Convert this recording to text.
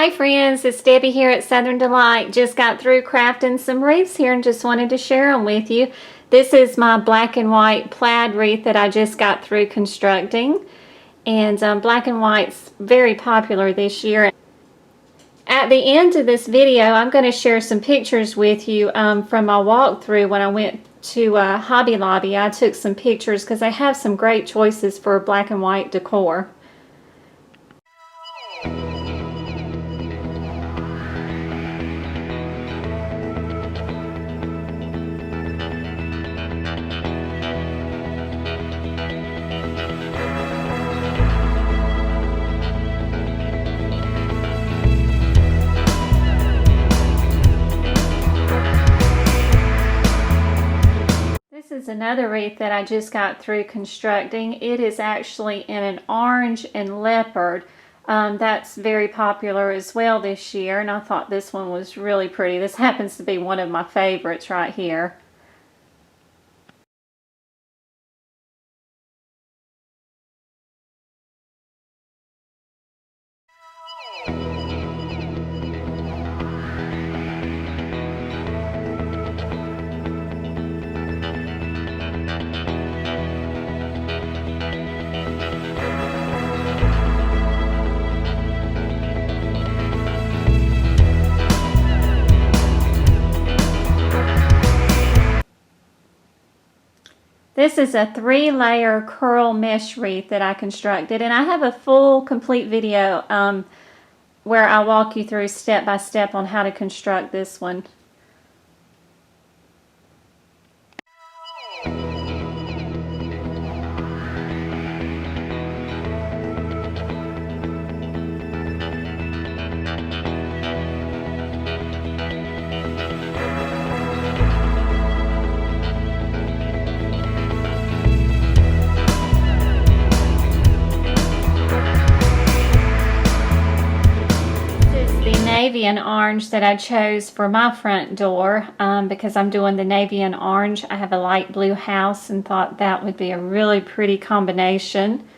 Hi friends, it's Debbie here at Southern Delight. Just got through crafting some wreaths here and just wanted to share them with you. This is my black and white plaid wreath that I just got through constructing. And black and white's very popular this year. At the end of this video, I'm going to share some pictures with you from my walkthrough when I went to Hobby Lobby. I took some pictures because they have some great choices for black and white decor. This is another wreath that I just got through constructing. It is actually in an orange and leopard. That's very popular as well this year, and I thought this one was really pretty. This happens to be one of my favorites right here. This is a 3-layer curl mesh wreath that I constructed, and I have a full complete video where I walk you through step by step on how to construct this one. Navy and orange that I chose for my front door because I'm doing the navy and orange. I have a light blue house and thought that would be a really pretty combination.